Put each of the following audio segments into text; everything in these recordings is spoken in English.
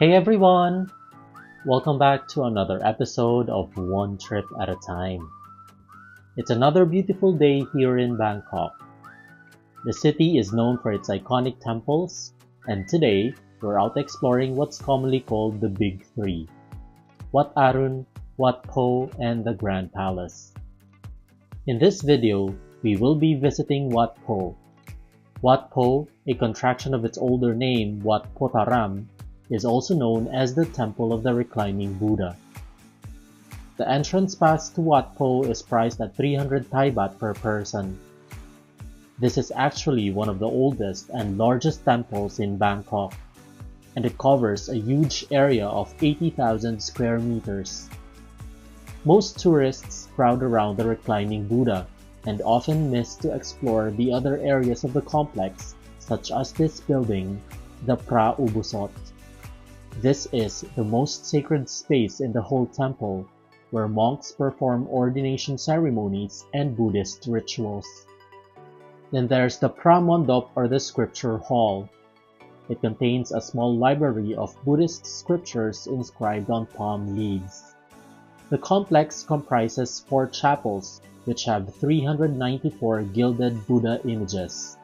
Hey everyone! Welcome back to another episode of One Trip at a Time. It's another beautiful day here in Bangkok. The city is known for its iconic temples, and today we're out exploring what's commonly called the Big Three: Wat Arun, Wat Pho, and the Grand Palace. In this video, we will be visiting Wat Pho. Wat Pho, a contraction of its older name Wat Pho, is also known as the Temple of the Reclining Buddha. The entrance pass to Wat Pho is priced at 300 Thai baht per person. This is actually one of the oldest and largest temples in Bangkok, and it covers a huge area of 80,000 square meters. Most tourists crowd around the Reclining Buddha and often miss to explore the other areas of the complex, such as this building, the Pra Ubusot. This is the most sacred space in the whole temple, where monks perform ordination ceremonies and Buddhist rituals. Then there's the Pra Mondop, or the Scripture Hall. It contains a small library of Buddhist scriptures inscribed on palm leaves. The complex comprises 4 chapels, which have 394 gilded Buddha images.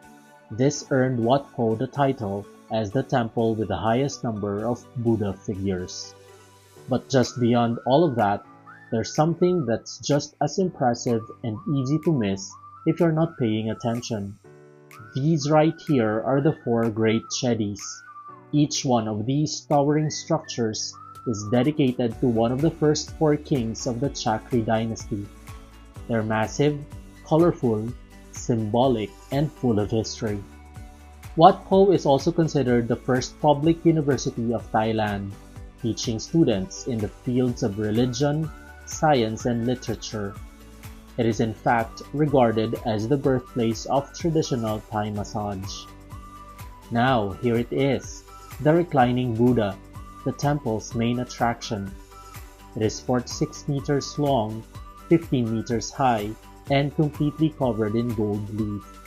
This earned Wat Pho the title as the temple with the highest number of Buddha figures. But just beyond all of that, there's something that's just as impressive and easy to miss if you're not paying attention. These right here are the 4 great chedis. Each one of these towering structures is dedicated to one of the first 4 kings of the Chakri dynasty. They're massive, colorful, symbolic, and full of history. Wat Pho is also considered the first public university of Thailand, teaching students in the fields of religion, science, and literature. It is in fact regarded as the birthplace of traditional Thai massage. Now, here it is, the Reclining Buddha, the temple's main attraction. It is 46 meters long, 15 meters high, and completely covered in gold leaf.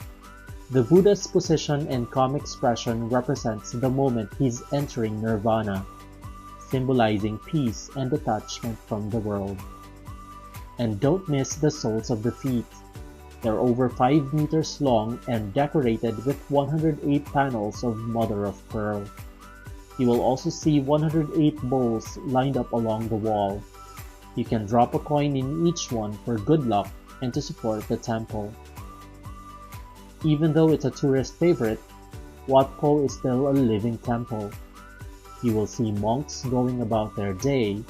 The Buddha's position and calm expression represents the moment he's entering nirvana, symbolizing peace and detachment from the world. And don't miss the soles of the feet. They're over 5 meters long and decorated with 108 panels of mother of pearl. You will also see 108 bowls lined up along the wall. You can drop a coin in each one for good luck and to support the temple. Even though it's a tourist favorite, Wat Pho is still a living temple. You will see monks going about their day,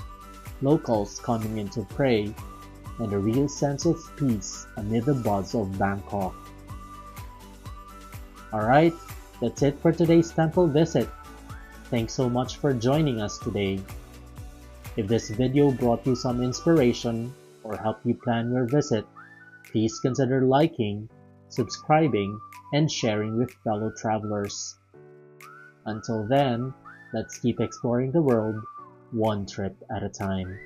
locals coming in to pray, and a real sense of peace amid the buzz of Bangkok. Alright, that's it for today's temple visit. Thanks so much for joining us today. If this video brought you some inspiration or helped you plan your visit, please consider liking, subscribing, and sharing with fellow travelers. Until then, let's keep exploring the world one trip at a time.